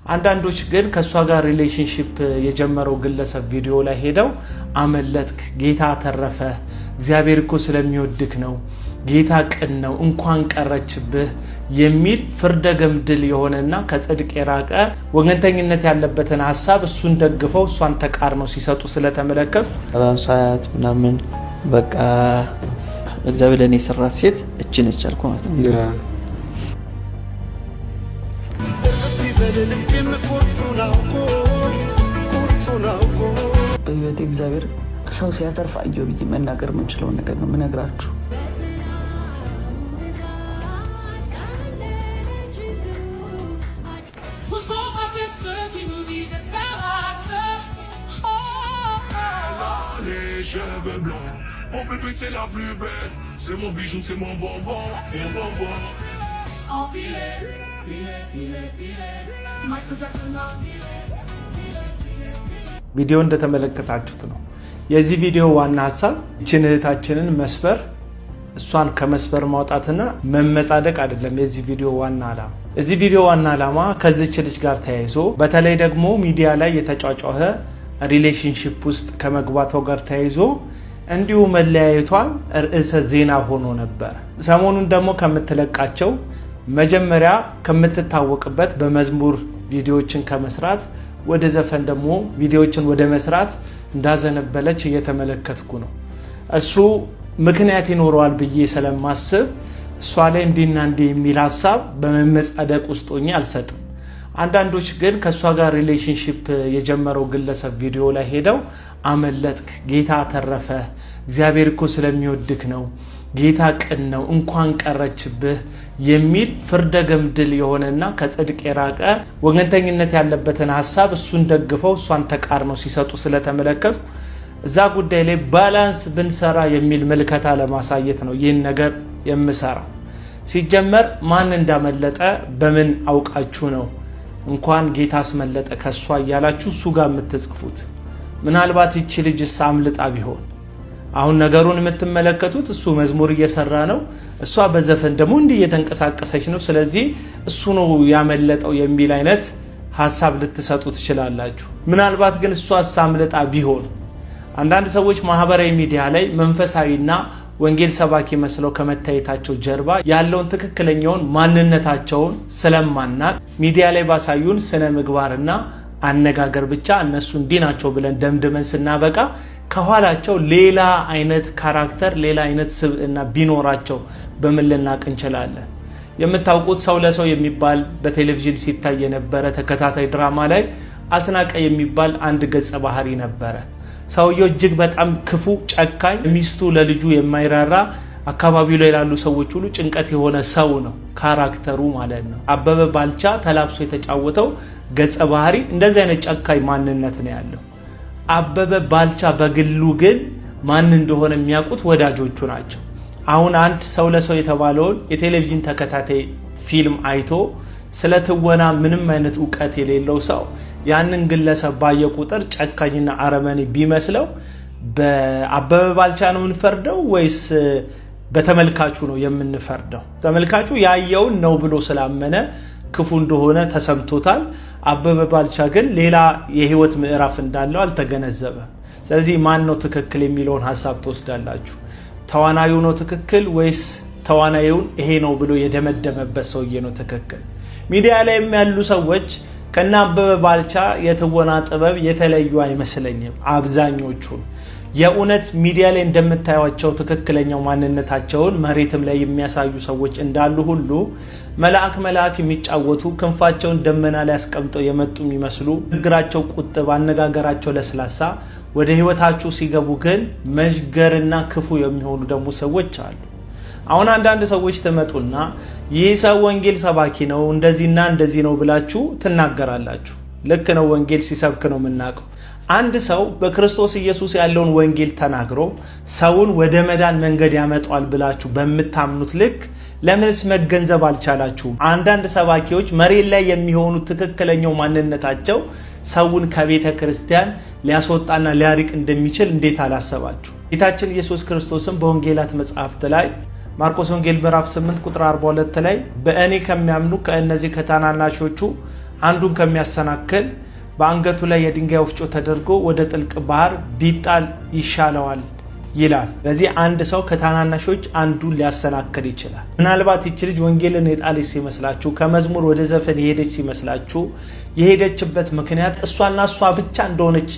አንዳንዶች ግን ከሷ ጋር ሪሌሽንሺፕ የጀመረው ግለሰብ ቪዲዮ ላይ ሄደው አመለጥክ፣ ጌታ ተረፈ፣ እግዚአብሔር እኮ ስለሚወድክ ነው፣ ጌታ ቅን ነው፣ እንኳን ቀረችብህ የሚል ፍርደ ገምድል የሆነና ከጽድቅ የራቀ ወገንተኝነት ያለበትን ሐሳብ እሱን ደግፈው እሷን ተቃርነው ሲሰጡ ስለተመለከቱ ሰዓት ምናምን በቃ እግዚአብሔር ለኔ ሰራት ሴት እቺ ነች አልኩ ማለት ነው። በህይወት እግዚአብሔር ሰው ሲያተርፍ አየሁ ብዬ መናገር የምንችለው ነገር ነው የምነግራችሁ። Mon bébé c'est la plus belle, c'est mon bijou, c'est mon bonbon, mon bonbon. Empilé, Michael Jackson empilé. ቪዲዮ እንደተመለከታችሁት ነው። የዚህ ቪዲዮ ዋና ሐሳብ እችን እህታችንን መስበር፣ እሷን ከመስበር ማውጣትና መመጻደቅ አይደለም። የዚህ ቪዲዮ ዋና ዓላማ እዚህ ቪዲዮ ዋና ዓላማ ከዚች ልጅ ጋር ተያይዞ በተለይ ደግሞ ሚዲያ ላይ የተጫጫኸ ሪሌሽንሺፕ ውስጥ ከመግባቷ ጋር ተያይዞ እንዲሁ መለያየቷን ርዕሰ ዜና ሆኖ ነበር። ሰሞኑን ደግሞ ከምትለቃቸው መጀመሪያ ከምትታወቅበት በመዝሙር ቪዲዮዎችን ከመስራት ወደ ዘፈን ደግሞ ቪዲዮዎችን ወደ መስራት እንዳዘነበለች እየተመለከትኩ ነው። እሱ ምክንያት ይኖረዋል ብዬ ስለማስብ እሷ ላይ እንዲና እንዲህ የሚል ሐሳብ በመመጻደቅ ውስጥ ሆኜ አልሰጥም። አንዳንዶች ግን ከሷ ጋር ሪሌሽንሺፕ የጀመረው ግለሰብ ቪዲዮ ላይ ሄደው አመለጥክ፣ ጌታ ተረፈ፣ እግዚአብሔር እኮ ስለሚወድክ ነው፣ ጌታ ቅን ነው፣ እንኳን ቀረችብህ የሚል ፍርደ ገምድል የሆነና ከጽድቅ የራቀ ወገንተኝነት ያለበትን ሐሳብ እሱን ደግፈው እሷን ተቃርነው ሲሰጡ ስለተመለከቱ እዛ ጉዳይ ላይ ባላንስ ብንሰራ የሚል ምልከታ ለማሳየት ነው ይህን ነገር የምሰራው። ሲጀመር ማን እንዳመለጠ በምን አውቃችሁ ነው እንኳን ጌታ አስመለጠ ከሷ እያላችሁ እሱ ጋር የምትጽፉት? ምናልባት ይቺ ልጅ አምልጣ ቢሆን አሁን ነገሩን የምትመለከቱት እሱ መዝሙር እየሰራ ነው፣ እሷ በዘፈን ደግሞ እንዲህ እየተንቀሳቀሰች ነው፣ ስለዚህ እሱ ነው ያመለጠው የሚል አይነት ሐሳብ ልትሰጡ ትችላላችሁ። ምናልባት ግን እሷ አምልጣ ቢሆን አንዳንድ ሰዎች ማህበራዊ ሚዲያ ላይ መንፈሳዊና ወንጌል ሰባኪ መስለው ከመታየታቸው ጀርባ ያለውን ትክክለኛውን ማንነታቸውን ስለማናቅ ሚዲያ ላይ ባሳዩን ስነ ምግባርና አነጋገር ብቻ እነሱ እንዲህ ናቸው ብለን ደምድመን ስናበቃ ከኋላቸው ሌላ አይነት ካራክተር ሌላ አይነት ስብዕና ቢኖራቸው በምን ልናቅ እንችላለን? የምታውቁት ሰው ለሰው የሚባል በቴሌቪዥን ሲታይ የነበረ ተከታታይ ድራማ ላይ አስናቀ የሚባል አንድ ገጸ ባህሪ ነበረ። ሰውየው እጅግ በጣም ክፉ፣ ጨካኝ፣ ሚስቱ ለልጁ የማይራራ አካባቢው ላይ ያሉ ሰዎች ሁሉ ጭንቀት የሆነ ሰው ነው ካራክተሩ ማለት ነው። አበበ ባልቻ ተላብሶ የተጫወተው ገጸ ባህሪ እንደዚህ አይነት ጨካኝ ማንነት ነው ያለው። አበበ ባልቻ በግሉ ግን ማን እንደሆነ የሚያውቁት ወዳጆቹ ናቸው። አሁን አንድ ሰው ለሰው የተባለውን የቴሌቪዥን ተከታታይ ፊልም አይቶ ስለ ትወና ምንም አይነት ዕውቀት የሌለው ሰው ያንን ግለሰብ ባየ ቁጥር ጨካኝና አረመኔ ቢመስለው በአበበ ባልቻ ነው የምንፈርደው ወይስ በተመልካቹ ነው የምንፈርደው? ተመልካቹ ያየውን ነው ብሎ ስላመነ ክፉ እንደሆነ ተሰምቶታል። አበበ ባልቻ ግን ሌላ የህይወት ምዕራፍ እንዳለው አልተገነዘበም። ስለዚህ ማን ነው ትክክል የሚለውን ሐሳብ ትወስዳላችሁ? ተዋናዩ ነው ትክክል ወይስ ተዋናዩን ይሄ ነው ብሎ የደመደመበት ሰውዬ ነው ትክክል? ሚዲያ ላይ ያሉ ሰዎች ከና አበበ ባልቻ የትወና ጥበብ የተለዩ አይመስለኝም። አብዛኞቹ የእውነት ሚዲያ ላይ እንደምታዩቸው ትክክለኛው ማንነታቸውን መሬትም ላይ የሚያሳዩ ሰዎች እንዳሉ ሁሉ መልአክ የሚጫወቱ ክንፋቸውን ደመና ላይ አስቀምጠው የመጡ የሚመስሉ ንግግራቸው ቁጥብ፣ አነጋገራቸው ለስላሳ፣ ወደ ህይወታችሁ ሲገቡ ግን መዥገርና ክፉ የሚሆኑ ደግሞ ሰዎች አሉ። አሁን አንዳንድ ሰዎች ተመጡና ይህ ሰው ወንጌል ሰባኪ ነው እንደዚህና እንደዚህ ነው ብላችሁ ትናገራላችሁ። ልክ ነው፣ ወንጌል ሲሰብክ ነው የምናውቀው። አንድ ሰው በክርስቶስ ኢየሱስ ያለውን ወንጌል ተናግሮ ሰውን ወደ መዳን መንገድ ያመጣዋል ብላችሁ በምታምኑት ልክ ለምንስ መገንዘብ አልቻላችሁም? አንዳንድ ሰባኪዎች መሬት ላይ የሚሆኑ ትክክለኛው ማንነታቸው ሰውን ከቤተ ክርስቲያን ሊያስወጣና ሊያርቅ እንደሚችል እንዴት አላሰባችሁ? ጌታችን ኢየሱስ ክርስቶስም በወንጌላት መጽሐፍት ላይ ማርቆስ ወንጌል ምዕራፍ 8 ቁጥር 42 ላይ በእኔ ከሚያምኑ ከእነዚህ ከታናናሾቹ አንዱን ከሚያሰናክል በአንገቱ ላይ የድንጋይ ወፍጮ ተደርጎ ወደ ጥልቅ ባህር ቢጣል ይሻለዋል ይላል። ስለዚህ አንድ ሰው ከታናናሾች አንዱን ሊያሰናክል ይችላል። ምናልባት ይች ልጅ ወንጌልን የጣለች ሲመስላችሁ፣ ከመዝሙር ወደ ዘፈን የሄደች ሲመስላችሁ የሄደችበት ምክንያት እሷና እሷ ብቻ እንደሆነች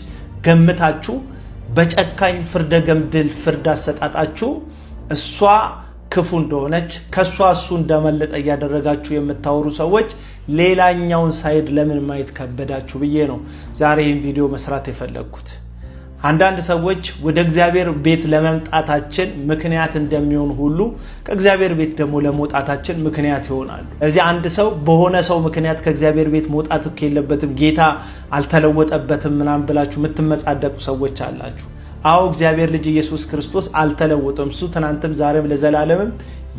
ገምታችሁ በጨካኝ ፍርደ ገምድል ፍርድ አሰጣጣችሁ እሷ ክፉ እንደሆነች ከሷ እሱ እንደመለጠ እያደረጋችሁ የምታወሩ ሰዎች ሌላኛውን ሳይድ ለምን ማየት ከበዳችሁ ብዬ ነው ዛሬ ይህን ቪዲዮ መስራት የፈለግኩት። አንዳንድ ሰዎች ወደ እግዚአብሔር ቤት ለመምጣታችን ምክንያት እንደሚሆን ሁሉ ከእግዚአብሔር ቤት ደግሞ ለመውጣታችን ምክንያት ይሆናሉ። ስለዚህ አንድ ሰው በሆነ ሰው ምክንያት ከእግዚአብሔር ቤት መውጣት እኮ የለበትም፣ ጌታ አልተለወጠበትም ምናምን ብላችሁ የምትመጻደቁ ሰዎች አላችሁ። አዎ እግዚአብሔር ልጅ ኢየሱስ ክርስቶስ አልተለወጠም። እሱ ትናንትም ዛሬም ለዘላለምም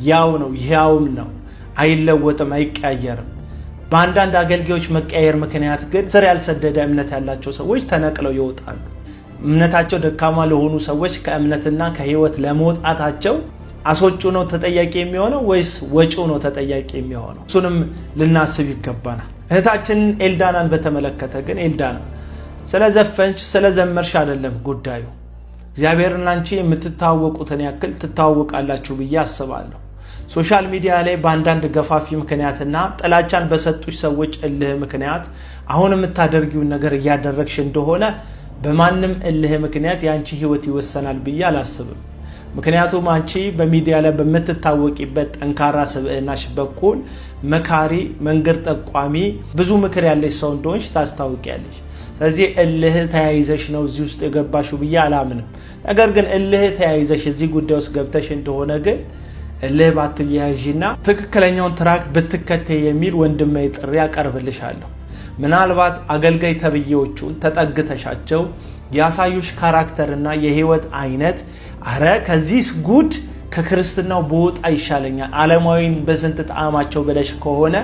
ያው ነው፣ ያውም ነው፣ አይለወጥም፣ አይቀያየርም። በአንዳንድ አገልጋዮች መቀየር ምክንያት ግን ስር ያልሰደደ እምነት ያላቸው ሰዎች ተነቅለው ይወጣሉ። እምነታቸው ደካማ ለሆኑ ሰዎች ከእምነትና ከህይወት ለመውጣታቸው አስወጩ ነው ተጠያቂ የሚሆነው ወይስ ወጪው ነው ተጠያቂ የሚሆነው? እሱንም ልናስብ ይገባናል። እህታችንን ኤልዳናን በተመለከተ ግን ኤልዳና ስለዘፈንሽ ስለዘመርሽ አይደለም ጉዳዩ። እግዚአብሔርና አንቺ የምትታወቁትን ያክል ትታወቃላችሁ ብዬ አስባለሁ። ሶሻል ሚዲያ ላይ በአንዳንድ ገፋፊ ምክንያትና ጥላቻን በሰጡሽ ሰዎች እልህ ምክንያት አሁን የምታደርጊውን ነገር እያደረግሽ እንደሆነ በማንም እልህ ምክንያት የአንቺ ህይወት ይወሰናል ብዬ አላስብም። ምክንያቱም አንቺ በሚዲያ ላይ በምትታወቂበት ጠንካራ ስብዕናሽ በኩል መካሪ፣ መንገድ ጠቋሚ፣ ብዙ ምክር ያለሽ ሰው እንደሆንሽ ታስታውቂያለሽ። ስለዚህ እልህ ተያይዘሽ ነው እዚህ ውስጥ የገባሽው ብዬ አላምንም። ነገር ግን እልህ ተያይዘሽ እዚህ ጉዳይ ውስጥ ገብተሽ እንደሆነ ግን እልህ ባትያያዥና ትክክለኛውን ትራክ ብትከተይ የሚል ወንድማዊ ጥሪ አቀርብልሻለሁ። ምናልባት አገልጋይ ተብዬዎቹን ተጠግተሻቸው ያሳዩሽ ካራክተርና የህይወት አይነት አረ ከዚህ ጉድ ከክርስትናው በወጣ ይሻለኛል ዓለማዊን በስንት ጣዕማቸው ብለሽ ከሆነ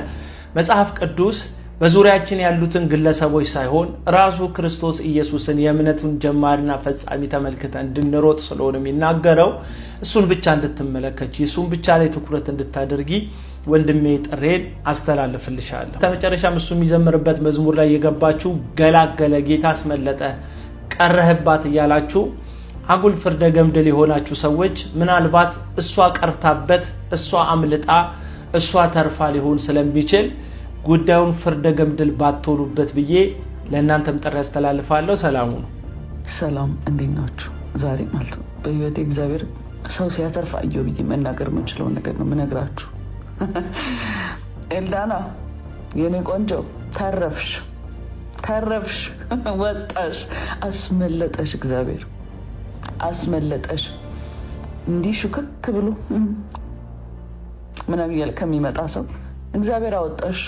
መጽሐፍ ቅዱስ በዙሪያችን ያሉትን ግለሰቦች ሳይሆን ራሱ ክርስቶስ ኢየሱስን የእምነቱን ጀማሪና ፈጻሚ ተመልክተን እንድንሮጥ ስለሆነ የሚናገረው እሱን ብቻ እንድትመለከች እሱን ብቻ ላይ ትኩረት እንድታደርጊ ወንድሜ ጥሬን አስተላልፍልሻለሁ። ተመጨረሻም እሱ የሚዘምርበት መዝሙር ላይ የገባችሁ ገላገለ፣ ጌታ አስመለጠ፣ ቀረህባት እያላችሁ አጉል ፍርደ ገምድል የሆናችሁ ሰዎች ምናልባት እሷ ቀርታበት እሷ አምልጣ እሷ ተርፋ ሊሆን ስለሚችል ጉዳዩን ፍርደ ገምድል ባትሆኑበት ብዬ ለእናንተም ጥሪ አስተላልፋለሁ። ሰላሙ ነው። ሰላም እንዴት ናችሁ? ዛሬ ማለት ነው በህይወቴ እግዚአብሔር ሰው ሲያተርፍ አየሁ ብዬ መናገር የምችለው ነገር ነው የምነግራችሁ። ኤልዳና የኔ ቆንጆ ተረፍሽ፣ ወጣሽ፣ አስመለጠሽ፣ እግዚአብሔር አስመለጠሽ። እንዲህ ሹክክ ብሎ ምናምን እያለ ከሚመጣ ሰው እግዚአብሔር አወጣሽ።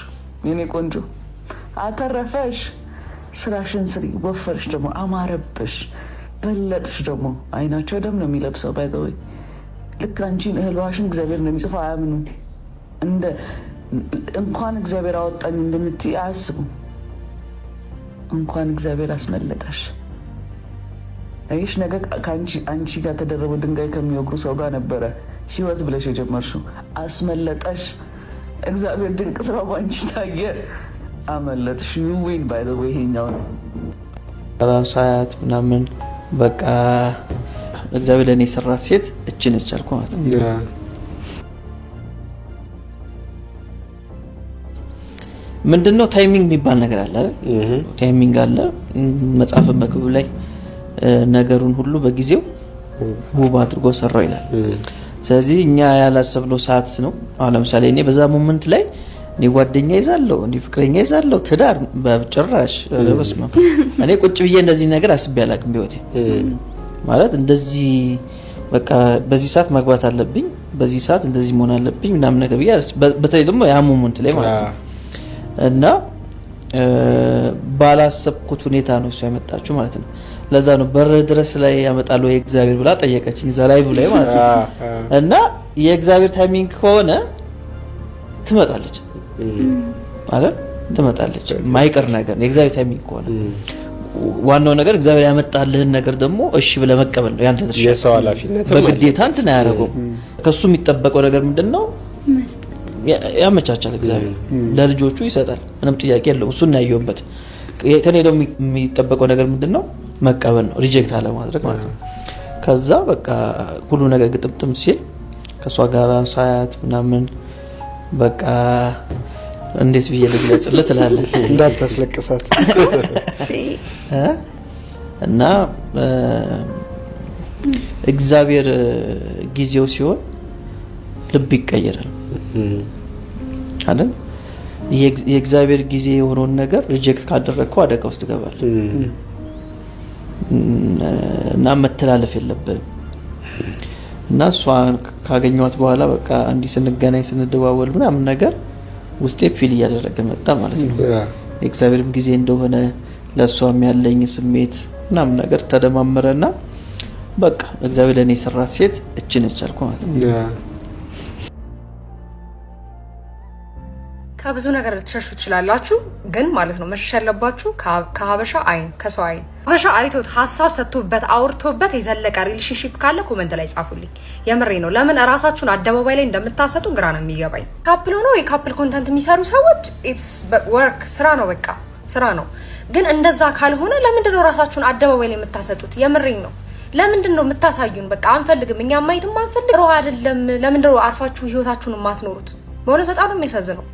የኔ ቆንጆ አተረፈሽ። ስራሽን ስሪ፣ ወፈርሽ፣ ደግሞ አማረብሽ፣ በለጥሽ። ደግሞ አይናቸው ደም ነው የሚለብሰው። ባይገወይ ልክ አንቺን እህልዋሽን እግዚአብሔር እንደሚጽፈው አያምኑም። እንኳን እግዚአብሔር አወጣኝ እንደምትይ አያስቡም። እንኳን እግዚአብሔር አስመለጠሽ። አይሽ ነገ አንቺ ጋር ተደረበ ድንጋይ ከሚወግሩ ሰው ጋር ነበረ ህይወት ብለሽ የጀመርሽው። አስመለጠሽ። እግዚአብሔር ድንቅ ስራው ባንቺ ታየ። አመለጥሽ። ዩዊን ባይ ዘ ዌይ ይሄኛው ነው ሳያት ምናምን በቃ እግዚአብሔር ለኔ የሰራት ሴት እቺ ነች አልኩ ማለት ነው። ምንድነው ታይሚንግ የሚባል ነገር አለ አይደል? ታይሚንግ አለ። መጽሐፈ መክብብ ላይ ነገሩን ሁሉ በጊዜው ውብ አድርጎ ሰራው ይላል። ስለዚህ እኛ ያላሰብነው ሰዓት ነው። አሁን ለምሳሌ እኔ በዛ ሞመንት ላይ እኔ ጓደኛ ይዛለሁ፣ እንዲ ፍቅረኛ ይዛለሁ፣ ትዳር በጭራሽ በስማ እኔ ቁጭ ብዬ እንደዚህ ነገር አስቤ አላቅም በህይወቴ። ማለት እንደዚህ በቃ በዚህ ሰዓት ማግባት አለብኝ፣ በዚህ ሰዓት እንደዚህ መሆን አለብኝ ምናምን ነገር ብዬ በተለይ ደግሞ ያ ሞመንት ላይ ማለት ነው። እና ባላሰብኩት ሁኔታ ነው እሱ ያመጣችሁ ማለት ነው። ለዛ ነው በር ድረስ ላይ ያመጣሉ የእግዚአብሔር ብላ ጠየቀችኝ እዛ ላይቭ ላይ ማለት ነው። እና የእግዚአብሔር ታይሚንግ ከሆነ ትመጣለች ማለት ትመጣለች፣ ማይቀር ነገር የእግዚአብሔር ታይሚንግ ከሆነ። ዋናው ነገር እግዚአብሔር ያመጣልህን ነገር ደግሞ እሺ ብለህ መቀበል ነው ያንተ ድርሻ። የሰው ኃላፊነት በግዴታ እንትን አያደርገውም። ከሱ የሚጠበቀው ነገር ምንድነው? ያመቻቻል እግዚአብሔር ለልጆቹ ይሰጣል ምንም ጥያቄ የለውም እሱን ያየውበት ከኔ ደግሞ የሚጠበቀው ነገር ምንድነው መቀበል ነው ሪጀክት አለ ማድረግ ማለት ነው ከዛ በቃ ሁሉ ነገር ግጥምጥም ሲል ከሷ ጋር ሳያት ምናምን በቃ እንዴት ብዬ ልግለጽልህ ትላለህ እንዳታስለቅሳት እና እግዚአብሔር ጊዜው ሲሆን ልብ ይቀየራል አይደል የእግዚአብሔር ጊዜ የሆነውን ነገር ሪጀክት ካደረግከው አደጋ ውስጥ ገባል እና መተላለፍ የለብህም እና እሷን ካገኘኋት በኋላ በቃ እንዲህ ስንገናኝ ስንደዋወል ምናምን ነገር ውስጤ ፊል እያደረገ መጣ ማለት ነው የእግዚአብሔርም ጊዜ እንደሆነ ለሷም ያለኝ ስሜት ምናምን ነገር ተደማመረና በቃ እግዚአብሔር ለኔ ሰራት ሴት እቺ ነች አልኩ ማለት ነው ከብዙ ነገር ልትሸሹ ትችላላችሁ ግን ማለት ነው መሸሽ ያለባችሁ ከሀበሻ አይን ከሰው አይን ሀበሻ አይቶት ሐሳብ ሰጥቶበት አውርቶበት የዘለቀ ሪሌሽንሺፕ ካለ ኮሜንት ላይ ጻፉልኝ የምሬ ነው ለምን ራሳችሁን አደባባይ ላይ እንደምታሰጡ ግራ ነው የሚገባኝ ካፕል ሆኖ የካፕል ኮንተንት የሚሰሩ ሰዎች ኢትስ ወርክ ስራ ነው በቃ ስራ ነው ግን እንደዛ ካልሆነ ለምንድን ነው ራሳችሁን አደባባይ ላይ የምታሰጡት የምሬ ነው ለምንድን ነው የምታሳዩን በቃ አንፈልግም እኛ ማየትም አንፈልግ ሮ አይደለም ለምንድን ነው አርፋችሁ ህይወታችሁን ማትኖሩት በእውነት በጣም ነው የሚያሳዝነው